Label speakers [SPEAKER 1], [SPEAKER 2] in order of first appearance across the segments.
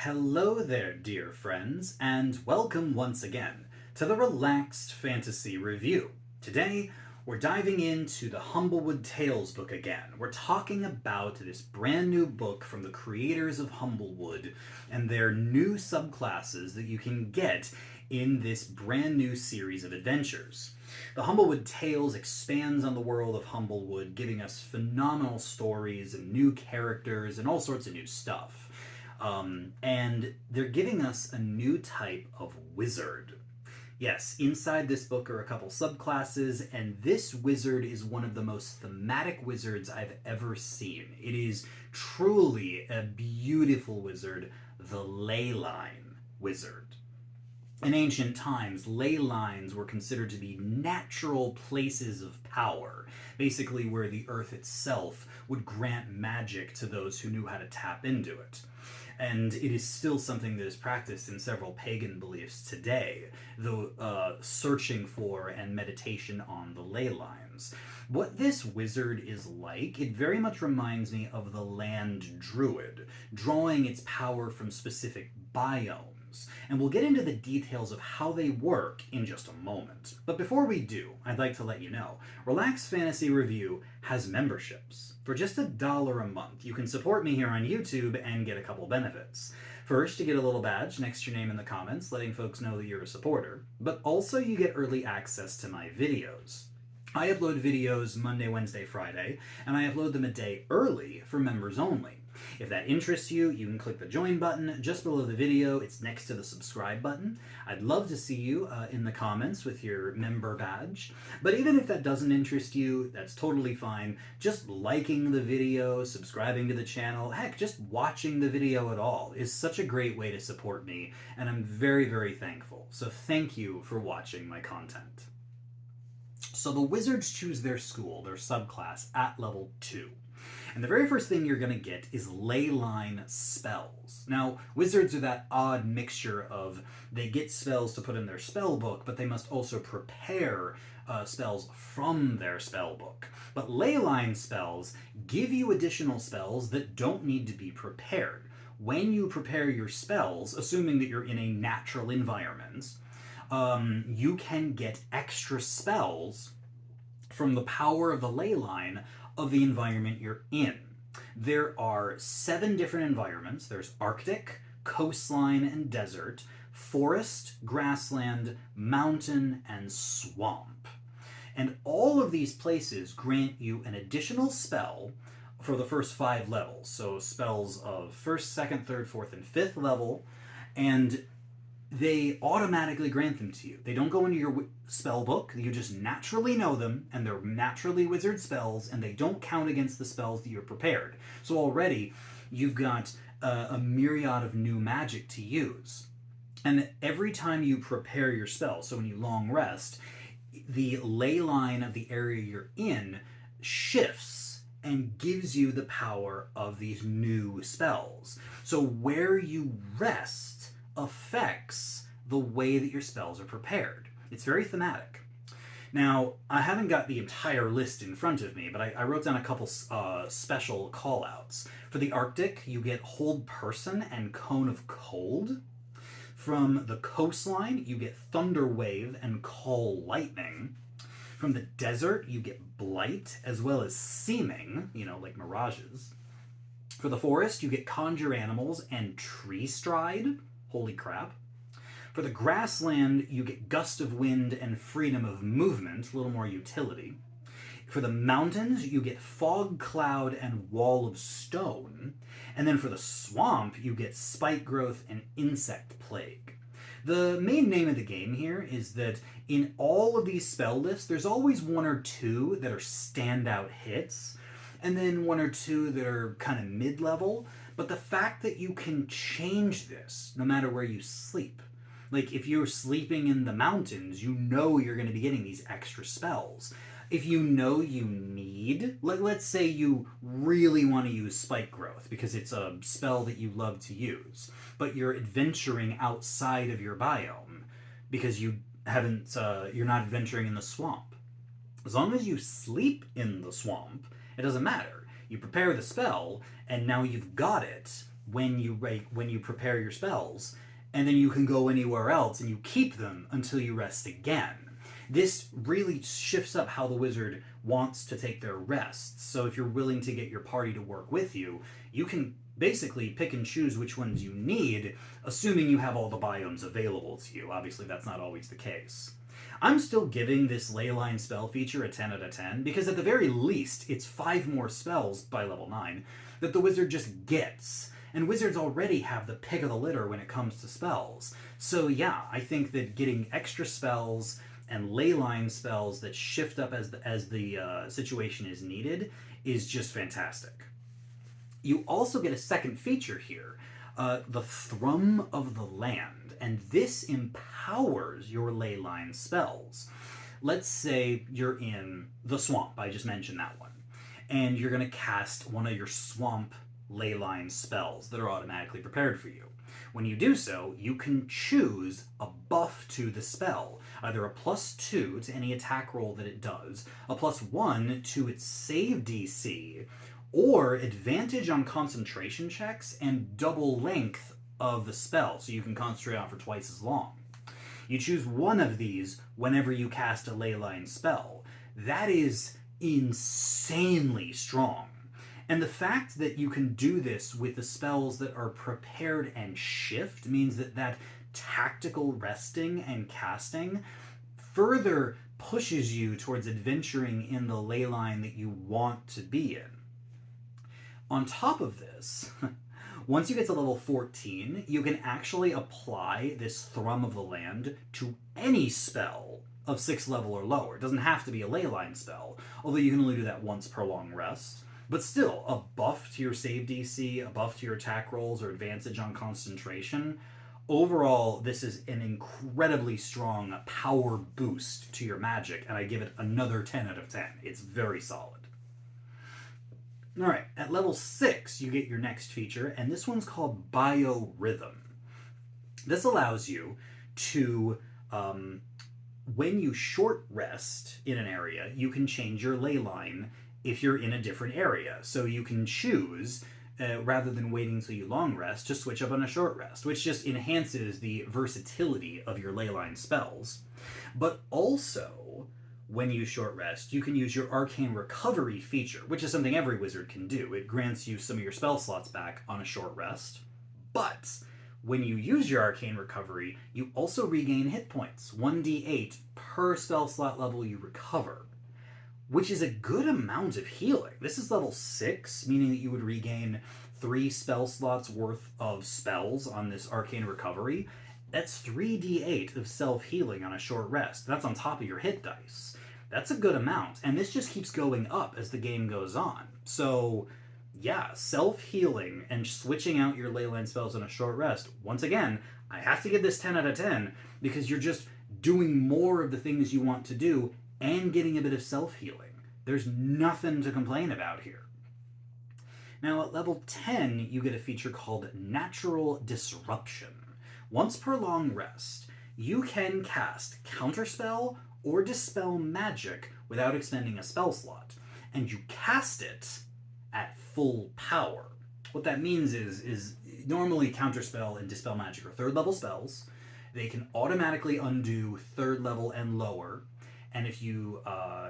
[SPEAKER 1] Hello there, dear friends, and welcome once again to the Relaxed Fantasy Review. Today, we're diving into the Humblewood Tales book again. We're talking about this brand new book from the creators of Humblewood and their new subclasses that you can get in this brand new series of adventures. The Humblewood Tales expands on the world of Humblewood, giving us phenomenal stories and new characters and all sorts of new stuff. And they're giving us a new type of wizard. Yes, inside this book are a couple subclasses, and this wizard is one of the most thematic wizards I've ever seen. It is truly a beautiful wizard, the Leyline wizard. In ancient times, ley lines were considered to be natural places of power, basically where the earth itself would grant magic to those who knew how to tap into it. And it is still something that is practiced in several pagan beliefs today, though searching for and meditation on the ley lines. What this wizard is like, it very much reminds me of the land druid, drawing its power from specific biomes. And we'll get into the details of how they work in just a moment. But before we do, I'd like to let you know, Relaxed Fantasy Review has memberships. For just $1 a month, you can support me here on YouTube and get a couple benefits. First, you get a little badge next to your name in the comments, letting folks know that you're a supporter, but also you get early access to my videos. I upload videos Monday, Wednesday, Friday, and I upload them a day early for members only. If that interests you, you can click the join button just below the video. It's next to the subscribe button. I'd love to see you in the comments with your member badge. But even if that doesn't interest you, that's totally fine. Just liking the video, subscribing to the channel, heck, just watching the video at all is such a great way to support me, and I'm very, very thankful. So thank you for watching my content. So the wizards choose their school, their subclass, at level 2. And the very first thing you're going to get is Leyline spells. Now, wizards are that odd mixture of they get spells to put in their spell book, but they must also prepare spells from their spell book. But Leyline spells give you additional spells that don't need to be prepared. When you prepare your spells, assuming that you're in a natural environment, you can get extra spells from the power of the Leyline of the environment you're in. There are 7 different environments. There's Arctic, coastline and desert, forest, grassland, mountain, and swamp. And all of these places grant you an additional spell for the first 5 levels. So spells of 1st, 2nd, 3rd, 4th, and 5th level, and they automatically grant them to you. They don't go into your spell book. You just naturally know them, and they're naturally wizard spells, and they don't count against the spells that you're prepared. So already, you've got a myriad of new magic to use. And every time you prepare your spell, so when you long rest, the ley line of the area you're in shifts and gives you the power of these new spells. So where you rest affects the way that your spells are prepared. It's very thematic. Now, I haven't got the entire list in front of me, but I wrote down a couple special call-outs. For the Arctic, you get Hold Person and Cone of Cold. From the coastline, you get Thunder Wave and Call Lightning. From the desert, you get Blight, as well as Seeming, like mirages. For the forest, you get Conjure Animals and Tree Stride. Holy crap. For the grassland, you get Gust of Wind and Freedom of Movement, a little more utility. For the mountains, you get Fog Cloud and Wall of Stone. And then for the swamp, you get Spike Growth and Insect Plague. The main name of the game here is that in all of these spell lists, there's always 1 or 2 that are standout hits, and then 1 or 2 that are kind of mid-level. But the fact that you can change this no matter where you sleep. Like, if you're sleeping in the mountains, you know you're going to be getting these extra spells. If you know you need, let's say you really want to use Spike Growth because it's a spell that you love to use, but you're adventuring outside of your biome because you're not adventuring in the swamp. As long as you sleep in the swamp, it doesn't matter. You prepare the spell, and now you've got it, when you prepare your spells, and then you can go anywhere else and you keep them until you rest again. This really shifts up how the wizard wants to take their rests. So if you're willing to get your party to work with you, you can basically pick and choose which ones you need, assuming you have all the biomes available to you. Obviously, that's not always the case. I'm still giving this Leyline spell feature a 10 out of 10, because at the very least, it's 5 more spells by level 9 that the wizard just gets. And wizards already have the pick of the litter when it comes to spells. So yeah, I think that getting extra spells and Leyline spells that shift up as the situation is needed is just fantastic. You also get a second feature here, the Thrum of the Land, and this empowers your Leyline spells. Let's say you're in the swamp, I just mentioned that one, and you're going to cast one of your swamp Leyline spells that are automatically prepared for you. When you do so, you can choose a buff to the spell, either a +2 to any attack roll that it does, a +1 to its save DC, or advantage on concentration checks and double length of the spell, so you can concentrate on it for twice as long. You choose one of these whenever you cast a Leyline spell. That is insanely strong. And the fact that you can do this with the spells that are prepared and shift means that tactical resting and casting further pushes you towards adventuring in the Leyline that you want to be in. On top of this, once you get to level 14, you can actually apply this Thrum of the Land to any spell of 6th level or lower. It doesn't have to be a Leyline spell, although you can only do that once per long rest. But still, a buff to your save DC, a buff to your attack rolls, or advantage on concentration. Overall, this is an incredibly strong power boost to your magic, and I give it another 10 out of 10. It's very solid. Alright, at level 6, you get your next feature, and this one's called Biorhythm. This allows you to, when you short rest in an area, you can change your Leyline if you're in a different area. So you can choose, rather than waiting until you long rest, to switch up on a short rest, which just enhances the versatility of your Leyline spells. But also, when you short rest, you can use your Arcane Recovery feature, which is something every wizard can do. It grants you some of your spell slots back on a short rest. But when you use your Arcane Recovery, you also regain hit points, 1d8 per spell slot level you recover, which is a good amount of healing. This is level 6, meaning that you would regain 3 spell slots worth of spells on this Arcane Recovery. That's 3d8 of self-healing on a short rest. That's on top of your hit dice. That's a good amount, and this just keeps going up as the game goes on. So, yeah, self-healing and switching out your Leyline spells on a short rest. Once again, I have to give this 10 out of 10, because you're just doing more of the things you want to do and getting a bit of self-healing. There's nothing to complain about here. Now, at level 10, you get a feature called Natural Disruption. Once per long rest, you can cast Counterspell or Dispel Magic without expending a spell slot, and you cast it at full power. What that means is normally Counterspell and Dispel Magic are 3rd level spells. They can automatically undo 3rd level and lower, and if you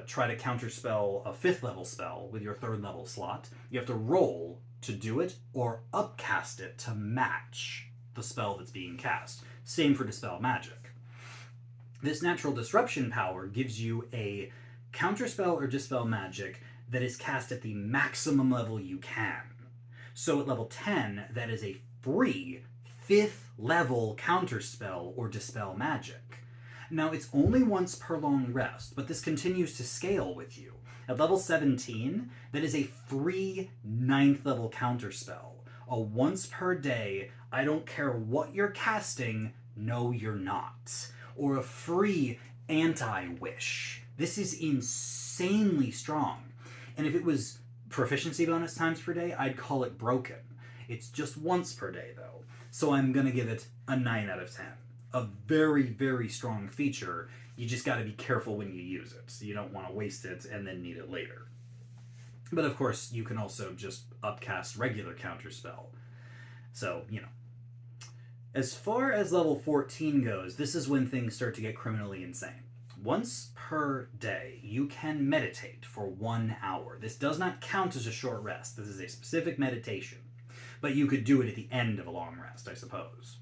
[SPEAKER 1] try to counterspell a 5th level spell with your 3rd level slot, you have to roll to do it or upcast it to match the spell that's being cast. Same for Dispel Magic. This Natural Disruption power gives you a counterspell or Dispel Magic that is cast at the maximum level you can. So at level 10, that is a free 5th level counterspell or Dispel Magic. Now, it's only once per long rest, but this continues to scale with you. At level 17, that is a free 9th level counterspell. A once per day, I don't care what you're casting, no you're not. Or a free anti-wish. This is insanely strong. And if it was proficiency bonus times per day, I'd call it broken. It's just once per day, though. So I'm going to give it a 9 out of 10. A very, very strong feature. You just got to be careful when you use it. So you don't want to waste it and then need it later. But of course, you can also just upcast regular counterspell. So, as far as level 14 goes, this is when things start to get criminally insane. Once per day, you can meditate for 1 hour. This does not count as a short rest. This is a specific meditation. But you could do it at the end of a long rest, I suppose.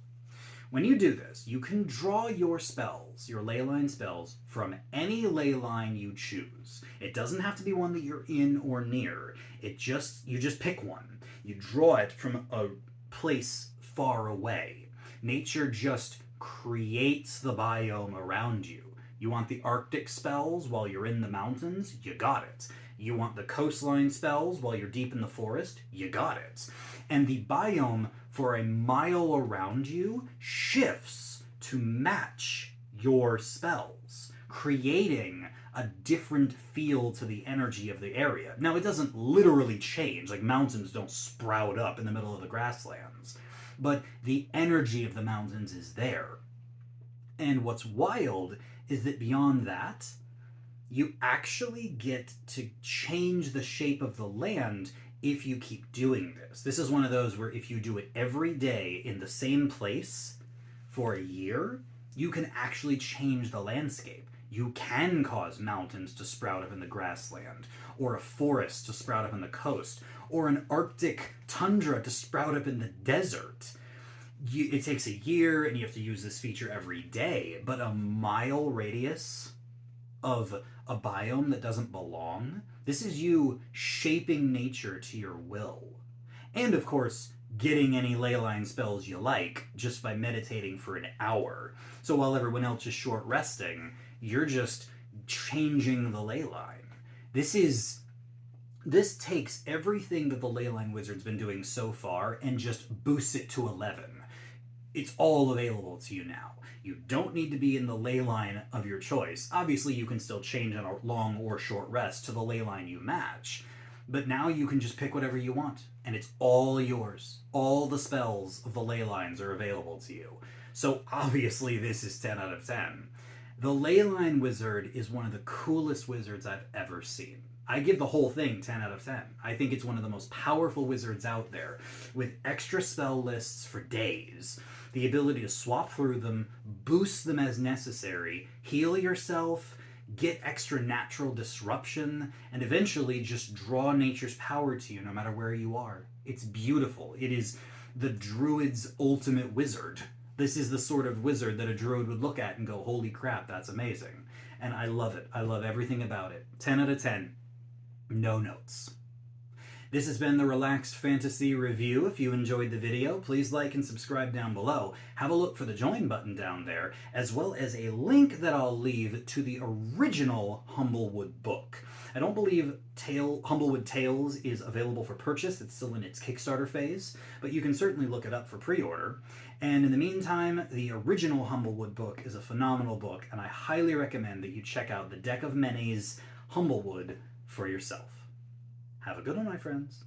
[SPEAKER 1] When you do this, you can draw your spells, your Leyline spells, from any Leyline you choose. It doesn't have to be one that you're in or near. You just pick one. You draw it from a place far away. Nature just creates the biome around you. You want the Arctic spells while you're in the mountains? You got it. You want the coastline spells while you're deep in the forest? You got it. And the biome for a mile around you shifts to match your spells, creating a different feel to the energy of the area. Now, it doesn't literally change, like mountains don't sprout up in the middle of the grasslands, but the energy of the mountains is there. And what's wild is that beyond that, you actually get to change the shape of the land if you keep doing this. This is one of those where if you do it every day in the same place for a year, you can actually change the landscape. You can cause mountains to sprout up in the grassland, or a forest to sprout up in the coast, or an Arctic tundra to sprout up in the desert. It takes a year, and you have to use this feature every day, but a mile radius of a biome that doesn't belong, this is you shaping nature to your will. And of course, getting any Leyline spells you like just by meditating for an hour. So while everyone else is short resting, you're just changing the Leyline. This takes everything that the Leyline Wizard's been doing so far and just boosts it to 11. It's all available to you now. You don't need to be in the Leyline of your choice. Obviously, you can still change on a long or short rest to the Leyline you match, but now you can just pick whatever you want, and it's all yours. All the spells of the Leylines are available to you. So obviously, this is 10 out of 10. The Leyline Wizard is one of the coolest wizards I've ever seen. I give the whole thing 10 out of 10. I think it's one of the most powerful wizards out there, with extra spell lists for days, the ability to swap through them, boost them as necessary, heal yourself, get extra natural disruption, and eventually just draw nature's power to you no matter where you are. It's beautiful. It is the druid's ultimate wizard. This is the sort of wizard that a druid would look at and go, holy crap, that's amazing. And I love it. I love everything about it. 10 out of 10. No notes. This has been the Relaxed Fantasy Review. If you enjoyed the video, please like and subscribe down below. Have a look for the join button down there, as well as a link that I'll leave to the original Humblewood book. I don't believe Humblewood Tales is available for purchase. It's still in its Kickstarter phase, but you can certainly look it up for pre-order. And in the meantime, the original Humblewood book is a phenomenal book, and I highly recommend that you check out the Deck of Many's Humblewood for yourself. Have a good one, my friends.